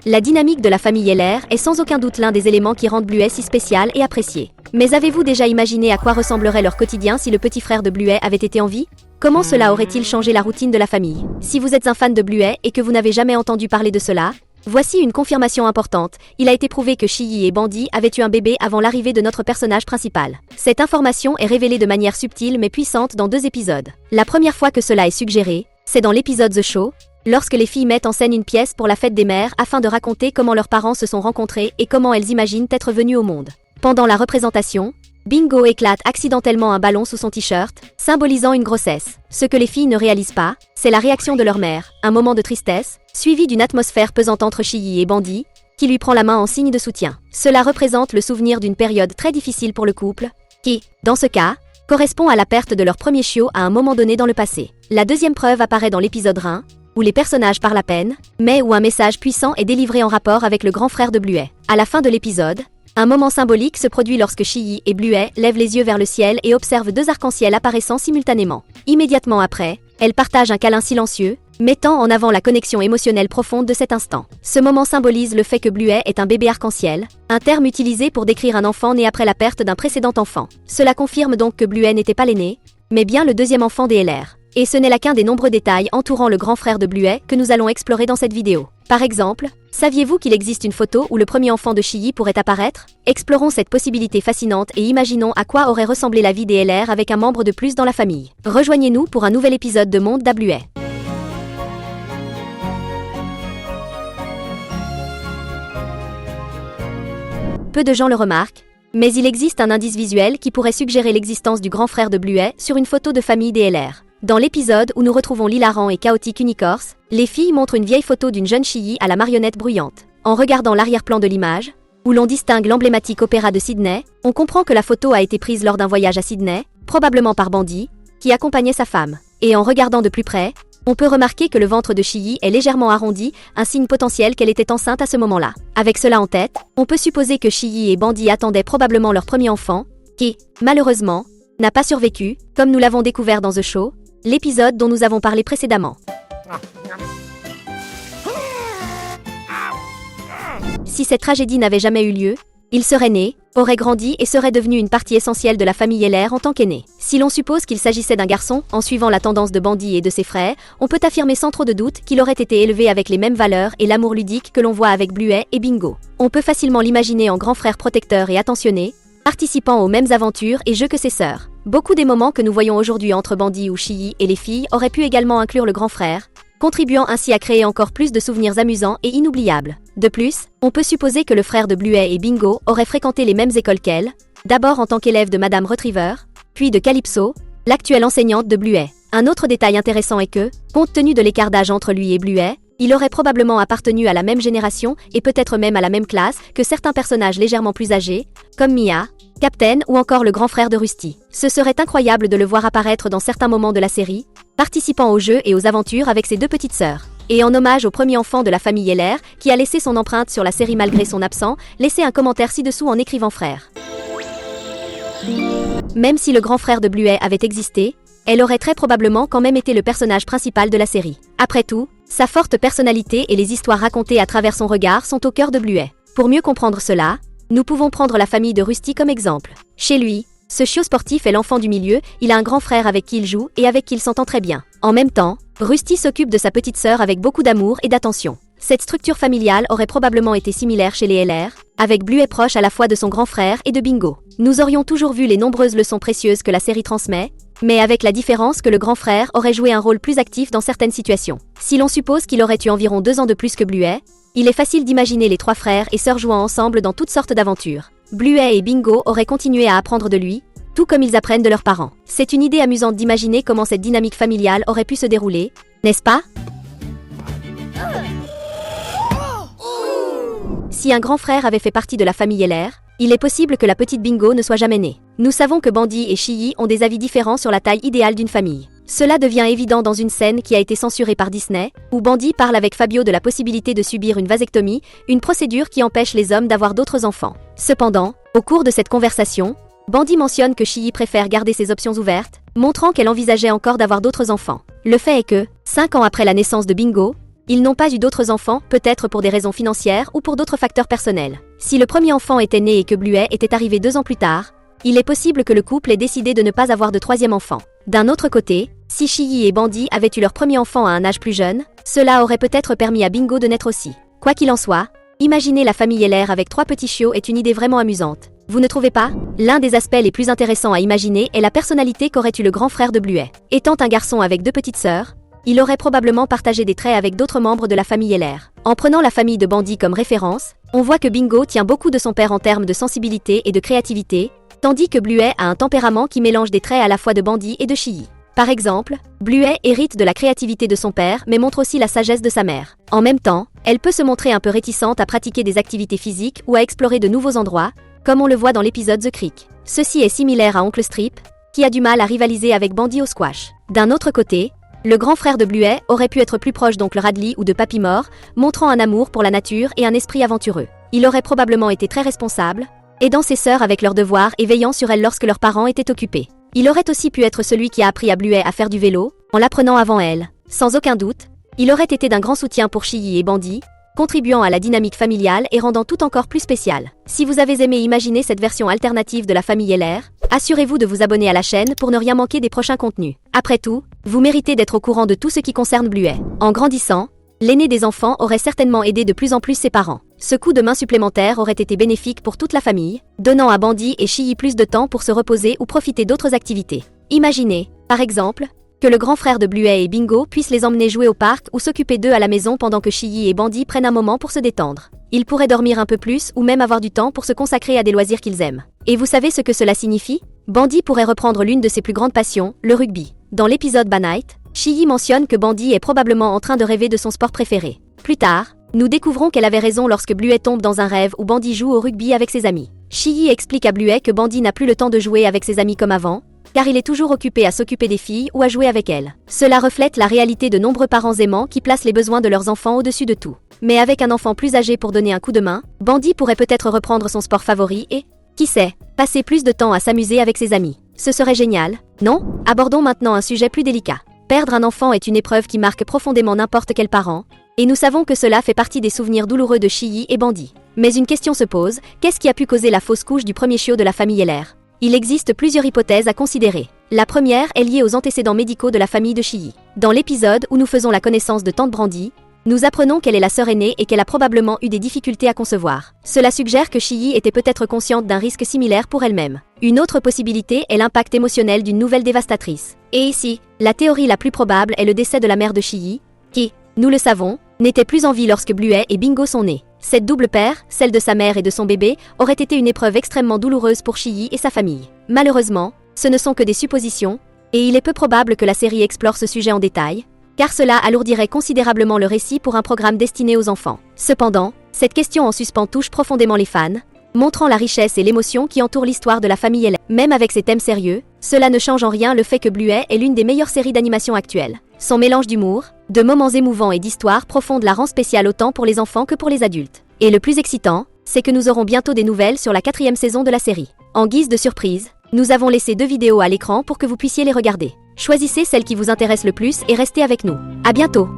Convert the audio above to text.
La dynamique de la famille LR est sans aucun doute l'un des éléments qui rendent Bluey si spécial et apprécié. Mais avez-vous déjà imaginé à quoi ressemblerait leur quotidien si le petit frère de Bluey avait été en vie? Comment cela aurait-il changé la routine de la famille? Si vous êtes un fan de Bluey et que vous n'avez jamais entendu parler de cela, voici une confirmation importante. Il a été prouvé que Chiyhi et Bandit avaient eu un bébé avant l'arrivée de notre personnage principal. Cette information est révélée de manière subtile mais puissante dans 2 épisodes. La première fois que cela est suggéré, c'est dans l'épisode The Show, lorsque les filles mettent en scène une pièce pour la fête des mères afin de raconter comment leurs parents se sont rencontrés et comment elles imaginent être venues au monde. Pendant la représentation, Bingo éclate accidentellement un ballon sous son t-shirt, symbolisant une grossesse. Ce que les filles ne réalisent pas, c'est la réaction de leur mère, un moment de tristesse, suivi d'une atmosphère pesante entre Chiyhi et Bandit, qui lui prend la main en signe de soutien. Cela représente le souvenir d'une période très difficile pour le couple, qui, dans ce cas, correspond à la perte de leur premier chiot à un moment donné dans le passé. La deuxième preuve apparaît dans l'épisode 1, où les personnages parlent à peine, mais où un message puissant est délivré en rapport avec le grand frère de Bluey. À la fin de l'épisode, un moment symbolique se produit lorsque Chiyhi et Bluey lèvent les yeux vers le ciel et observent 2 arcs-en-ciel apparaissant simultanément. Immédiatement après, elles partagent un câlin silencieux, mettant en avant la connexion émotionnelle profonde de cet instant. Ce moment symbolise le fait que Bluey est un bébé arc-en-ciel, un terme utilisé pour décrire un enfant né après la perte d'un précédent enfant. Cela confirme donc que Bluey n'était pas l'aîné, mais bien le deuxième enfant des LR. Et ce n'est là qu'un des nombreux détails entourant le grand frère de Bluey que nous allons explorer dans cette vidéo. Par exemple, saviez-vous qu'il existe une photo où le premier enfant de Chiyhi pourrait apparaître? Explorons cette possibilité fascinante et imaginons à quoi aurait ressemblé la vie des LR avec un membre de plus dans la famille. Rejoignez-nous pour un nouvel épisode de Monde d'A Bluey. Peu de gens le remarquent, mais il existe un indice visuel qui pourrait suggérer l'existence du grand frère de Bluey sur une photo de famille des LR. Dans l'épisode où nous retrouvons l'hilarant et chaotique Unicorse, les filles montrent une vieille photo d'une jeune Chiyhi à la marionnette bruyante. En regardant l'arrière-plan de l'image, où l'on distingue l'emblématique opéra de Sydney, on comprend que la photo a été prise lors d'un voyage à Sydney, probablement par Bandit, qui accompagnait sa femme. Et en regardant de plus près, on peut remarquer que le ventre de Chiyhi est légèrement arrondi, un signe potentiel qu'elle était enceinte à ce moment-là. Avec cela en tête, on peut supposer que Chiyhi et Bandit attendaient probablement leur premier enfant, qui, malheureusement, n'a pas survécu, comme nous l'avons découvert dans The Show, l'épisode dont nous avons parlé précédemment. Si cette tragédie n'avait jamais eu lieu, il serait né, aurait grandi et serait devenu une partie essentielle de la famille LR en tant qu'aîné. Si l'on suppose qu'il s'agissait d'un garçon, en suivant la tendance de Bandit et de ses frères, on peut affirmer sans trop de doute qu'il aurait été élevé avec les mêmes valeurs et l'amour ludique que l'on voit avec Bluey et Bingo. On peut facilement l'imaginer en grand frère protecteur et attentionné, participant aux mêmes aventures et jeux que ses sœurs. Beaucoup des moments que nous voyons aujourd'hui entre Bandit ou Chiyhi et les filles auraient pu également inclure le grand frère, contribuant ainsi à créer encore plus de souvenirs amusants et inoubliables. De plus, on peut supposer que le frère de Bluey et Bingo aurait fréquenté les mêmes écoles qu'elle, d'abord en tant qu'élève de Madame Retriever, puis de Calypso, l'actuelle enseignante de Bluey. Un autre détail intéressant est que, compte tenu de l'écart d'âge entre lui et Bluey, il aurait probablement appartenu à la même génération et peut-être même à la même classe que certains personnages légèrement plus âgés, comme Mia, Captain ou encore le grand frère de Rusty. Ce serait incroyable de le voir apparaître dans certains moments de la série, participant aux jeux et aux aventures avec ses 2 petites sœurs. Et en hommage au premier enfant de la famille LR, qui a laissé son empreinte sur la série malgré son absent, laissez un commentaire ci-dessous en écrivant frère. Même si le grand frère de Bluey avait existé, elle aurait très probablement quand même été le personnage principal de la série. Après tout, sa forte personnalité et les histoires racontées à travers son regard sont au cœur de Bluey. Pour mieux comprendre cela, nous pouvons prendre la famille de Rusty comme exemple. Chez lui, ce chiot sportif est l'enfant du milieu, il a un grand frère avec qui il joue et avec qui il s'entend très bien. En même temps, Rusty s'occupe de sa petite sœur avec beaucoup d'amour et d'attention. Cette structure familiale aurait probablement été similaire chez les LR, avec Bluey proche à la fois de son grand frère et de Bingo. Nous aurions toujours vu les nombreuses leçons précieuses que la série transmet, mais avec la différence que le grand frère aurait joué un rôle plus actif dans certaines situations. Si l'on suppose qu'il aurait eu environ 2 ans de plus que Bluey, il est facile d'imaginer les 3 frères et sœurs jouant ensemble dans toutes sortes d'aventures. Bluey et Bingo auraient continué à apprendre de lui, tout comme ils apprennent de leurs parents. C'est une idée amusante d'imaginer comment cette dynamique familiale aurait pu se dérouler, n'est-ce pas? Si un grand frère avait fait partie de la famille LR, il est possible que la petite Bingo ne soit jamais née. Nous savons que Bandit et Chiyhi ont des avis différents sur la taille idéale d'une famille. Cela devient évident dans une scène qui a été censurée par Disney, où Bandit parle avec Fabio de la possibilité de subir une vasectomie, une procédure qui empêche les hommes d'avoir d'autres enfants. Cependant, au cours de cette conversation, Bandit mentionne que Chiyhi préfère garder ses options ouvertes, montrant qu'elle envisageait encore d'avoir d'autres enfants. Le fait est que, 5 ans après la naissance de Bingo, Ils n'ont pas eu d'autres enfants, peut-être pour des raisons financières ou pour d'autres facteurs personnels. Si le premier enfant était né et que Bluey était arrivé 2 ans plus tard, il est possible que le couple ait décidé de ne pas avoir de troisième enfant. D'un autre côté, si Chiyie et Bandy avaient eu leur premier enfant à un âge plus jeune, cela aurait peut-être permis à Bingo de naître aussi. Quoi qu'il en soit, imaginer la famille LR avec 3 petits chiots est une idée vraiment amusante. Vous ne trouvez pas? L'un des aspects les plus intéressants à imaginer est la personnalité qu'aurait eu le grand frère de Bluey. Étant un garçon avec 2 petites sœurs, il aurait probablement partagé des traits avec d'autres membres de la famille LR. En prenant la famille de Bandy comme référence, on voit que Bingo tient beaucoup de son père en termes de sensibilité et de créativité, tandis que Bluey a un tempérament qui mélange des traits à la fois de Bandy et de Chiyie. Par exemple, Bluey hérite de la créativité de son père mais montre aussi la sagesse de sa mère. En même temps, elle peut se montrer un peu réticente à pratiquer des activités physiques ou à explorer de nouveaux endroits, comme on le voit dans l'épisode The Creek. Ceci est similaire à Oncle Strip, qui a du mal à rivaliser avec Bandy au squash. D'un autre côté, le grand frère de Bluey aurait pu être plus proche d'Oncle Radley ou de Papy Moore, montrant un amour pour la nature et un esprit aventureux. Il aurait probablement été très responsable, aidant ses sœurs avec leurs devoirs et veillant sur elles lorsque leurs parents étaient occupés. Il aurait aussi pu être celui qui a appris à Bluey à faire du vélo, en l'apprenant avant elle. Sans aucun doute, il aurait été d'un grand soutien pour Chiyie et Bandy, contribuant à la dynamique familiale et rendant tout encore plus spécial. Si vous avez aimé imaginer cette version alternative de la famille LR, assurez-vous de vous abonner à la chaîne pour ne rien manquer des prochains contenus. Après tout, vous méritez d'être au courant de tout ce qui concerne Bluey. En grandissant, l'aîné des enfants aurait certainement aidé de plus en plus ses parents. Ce coup de main supplémentaire aurait été bénéfique pour toute la famille, donnant à Bandy et Chiyie plus de temps pour se reposer ou profiter d'autres activités. Imaginez, par exemple, que le grand frère de Bluey et Bingo puissent les emmener jouer au parc ou s'occuper d'eux à la maison pendant que Chiyie et Bandy prennent un moment pour se détendre. Ils pourraient dormir un peu plus ou même avoir du temps pour se consacrer à des loisirs qu'ils aiment. Et vous savez ce que cela signifie? Bandy pourrait reprendre l'une de ses plus grandes passions, le rugby. Dans l'épisode Bad Night, Chiyie mentionne que Bandy est probablement en train de rêver de son sport préféré. Plus tard, nous découvrons qu'elle avait raison lorsque Bluey tombe dans un rêve où Bandy joue au rugby avec ses amis. Chiyie explique à Bluey que Bandy n'a plus le temps de jouer avec ses amis comme avant, car il est toujours occupé à s'occuper des filles ou à jouer avec elles. Cela reflète la réalité de nombreux parents aimants qui placent les besoins de leurs enfants au-dessus de tout. Mais avec un enfant plus âgé pour donner un coup de main, Bandy pourrait peut-être reprendre son sport favori et, qui sait, passer plus de temps à s'amuser avec ses amis. Ce serait génial, non? Abordons maintenant un sujet plus délicat. Perdre un enfant est une épreuve qui marque profondément n'importe quel parent, et nous savons que cela fait partie des souvenirs douloureux de Chiyie et Bandy. Mais une question se pose, qu'est-ce qui a pu causer la fausse couche du premier chiot de la famille LR? Il existe plusieurs hypothèses à considérer. La première est liée aux antécédents médicaux de la famille de Chiyie. Dans l'épisode où nous faisons la connaissance de Tante Brandy, nous apprenons qu'elle est la sœur aînée et qu'elle a probablement eu des difficultés à concevoir. Cela suggère que Chiyie était peut-être consciente d'un risque similaire pour elle-même. Une autre possibilité est l'impact émotionnel d'une nouvelle dévastatrice. Et ici, la théorie la plus probable est le décès de la mère de Chiyie, qui, nous le savons, n'était plus en vie lorsque Bluey et Bingo sont nés. Cette double paire, celle de sa mère et de son bébé, aurait été une épreuve extrêmement douloureuse pour Chiyie et sa famille. Malheureusement, ce ne sont que des suppositions, et il est peu probable que la série explore ce sujet en détail, car cela alourdirait considérablement le récit pour un programme destiné aux enfants. Cependant, cette question en suspens touche profondément les fans, montrant la richesse et l'émotion qui entourent l'histoire de la famille LR. Même avec ses thèmes sérieux, cela ne change en rien le fait que Bluey est l'une des meilleures séries d'animation actuelles. Son mélange d'humour, de moments émouvants et d'histoires profondes la rend spéciale autant pour les enfants que pour les adultes. Et le plus excitant, c'est que nous aurons bientôt des nouvelles sur la 4e saison de la série. En guise de surprise, nous avons laissé 2 vidéos à l'écran pour que vous puissiez les regarder. Choisissez celle qui vous intéresse le plus et restez avec nous. À bientôt!